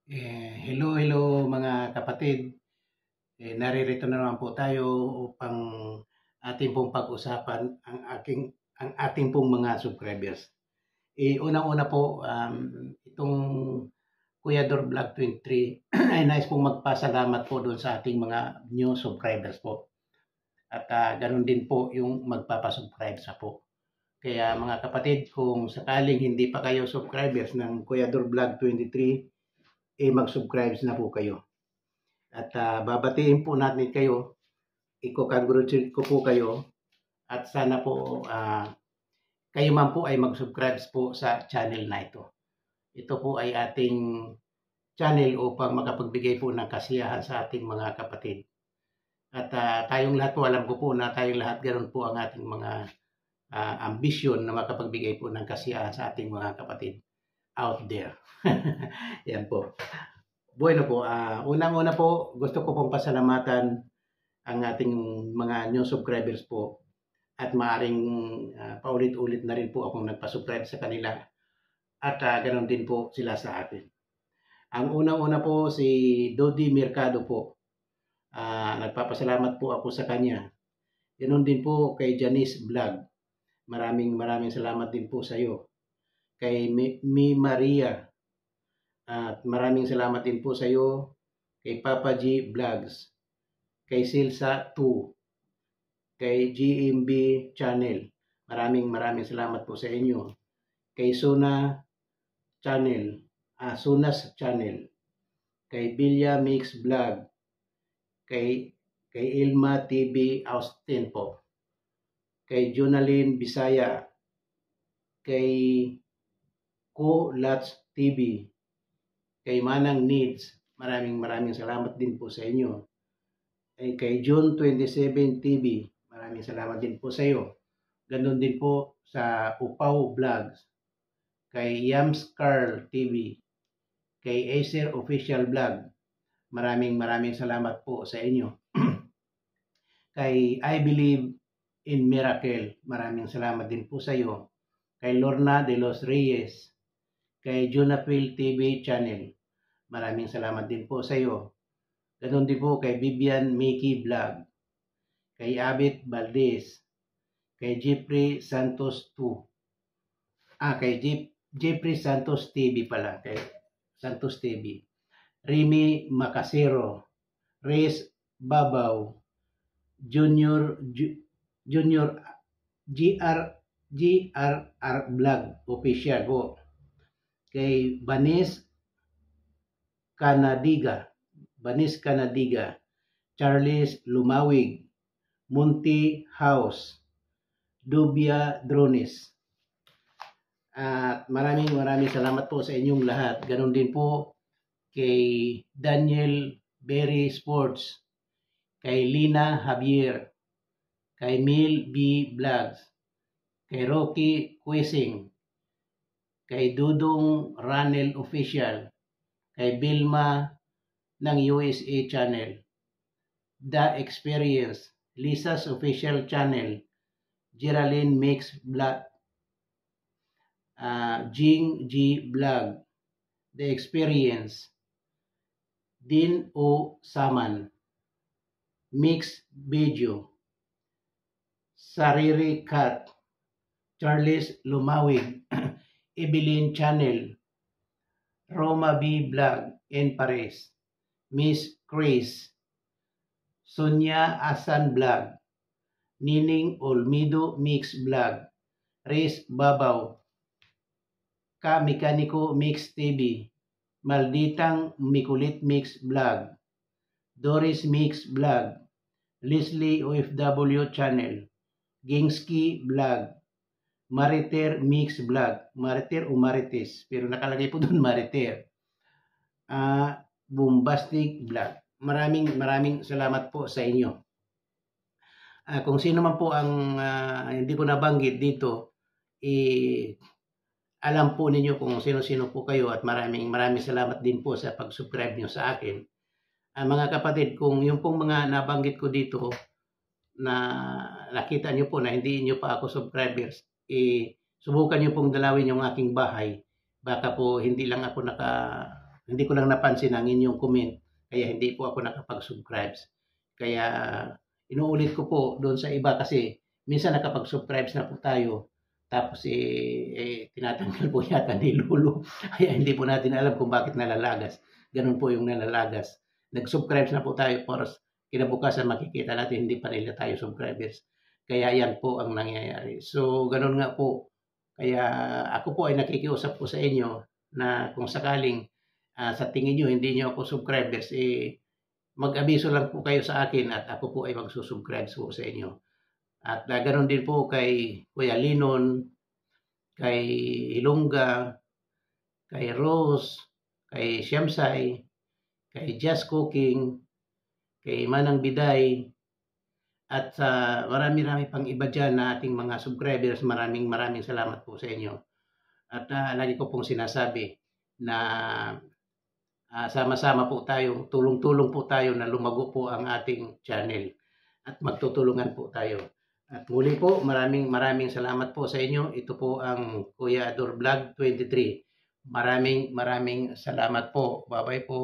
Hello mga kapatid. Naririto na naman po tayo upang ating pong pag-usapan ang ating pong mga subscribers. Unang-una po, itong Kuyador Vlog 23 ay nais pong magpasalamat po doon sa ating mga new subscribers po. At ganun din po yung magpapasubscribe sa po. Kaya mga kapatid, kung sakaling hindi pa kayo subscribers ng Kuyador Vlog 23, mag-subscribe na po kayo. At babatiin po natin kayo, i-congratulate ko po kayo at sana po kayo man po ay mag-subscribe po sa channel na ito. Ito po ay ating channel upang makapagbigay po ng kasiyahan sa ating mga kapatid. At tayong lahat po, alam ko po na tayong lahat ganoon po ang ating mga ambisyon na makapagbigay po ng kasiyahan sa ating mga kapatid out there. Yan po. Bueno po, unang-una po, gusto ko pong pasalamatan ang ating mga new subscribers po at maaring paulit-ulit na rin po akong nagpa-subscribe sa kanila at ganoon din po sila sa akin. Ang unang-una po si Dodi Mercado po, nagpapasalamat po ako sa kanya. Ganoon din po kay Janice Vlog. Maraming salamat din po sa iyo. Kay Mi Maria, at maraming salamat din po sa iyo. Kay Papa G Vlogs, kay Silsa 2, kay GMB Channel, maraming salamat po sa inyo. Kay Suna Channel, Sunas Channel, kay Bilya Mix Vlog, kay Ilma TV Austin po, kay Jonalyn Bisaya, kay Ko Lats TV, kay Manang Needs, maraming salamat din po sa inyo. Kay June 27 TV, maraming salamat din po sa iyo. Ganon din po sa Upaw Vlogs, kay Yams Carl TV, kay Acer Official Vlog, maraming salamat po sa inyo. Kay I Believe in Miracle, maraming salamat din po sa iyo. Kay Lorna de los Reyes, kay Junapil TV Channel, maraming salamat din po sa iyo. Ganon din po kay Vivian Mickey Vlog, kay Abit Valdez, kay Jeffrey Santos 2, kay Jeffrey Santos TV pala, kay Santos TV, Remy Macasero, Reyes Babaw, Junior GRR Vlog Official po, kay Banis Canadiga, Charles Lumawig, Munti House, Dubia Drones. At maraming salamat po sa inyong lahat. Ganon din po kay Daniel Berry Sports, kay Lina Javier, kay Mil B Vlogs, kay Rocky Quising, kay Dudong Ranel Official, kay Bilma ng USA Channel, The Experience, Lisa's Official Channel, Geraldine Mix Vlog, Jing G Vlog, The Experience, Din O Saman, Mix Video, Sariri Cat, Charles Lumawig, Evelyn Channel, Roma B Vlog and Pares, Miss Chris, Sonia Asan Vlog, Nining Olmido Mix Vlog, Reyes Babaw, Ka Mekaniko Mix TV, Malditang Mikulit Mix Vlog, Doris Mix Vlog, Leslie OFW Channel, Gingski Vlog, Mariter Mix Vlog, Mariter o Marites, pero nakalagay po doon Mariter, Bombastic Vlog. Maraming salamat po sa inyo. Kung sino man po ang hindi ko nabanggit dito, alam po ninyo kung sino-sino po kayo at maraming salamat din po sa pag-subscribe nyo sa akin. Mga kapatid, kung yung pong mga nabanggit ko dito na nakita nyo po na hindi nyo pa ako subscribers, subukan nyo pong dalawin yung aking bahay. Baka po hindi lang ako Hindi ko lang napansin ang inyong comment, kaya hindi po ako nakapag-subscribe. Kaya inuulit ko po doon sa iba kasi minsan nakapag-subscribe na po tayo tapos tinatanggal po yata ni Lolo. Kaya hindi po natin alam kung bakit nalalagas. Ganun po yung nalalagas. Nag-subscribe na po tayo para kinabukasan makikita natin hindi pa nila tayo subscribers. Kaya yan po ang nangyayari. So ganun nga po. Kaya ako po ay nakikiusap po sa inyo na kung sakaling sa tingin nyo hindi nyo ako subscribers, mag-abiso lang po kayo sa akin at ako po ay magsusubscribe po sa inyo. At ganoon din po kay Kuya Linon, kay Ilongga, kay Rose, kay Shamsay, kay Just Cooking, kay Manang Biday, at sa marami-rami pang iba dyan na ating mga subscribers. Maraming salamat po sa inyo. At lagi ko pong sinasabi na sama-sama po tayo, tulong-tulong po tayo na lumago po ang ating channel at magtutulungan po tayo. At muli po, maraming salamat po sa inyo. Ito po ang Kuya Ador Vlog 23. Maraming salamat po. Bye-bye po.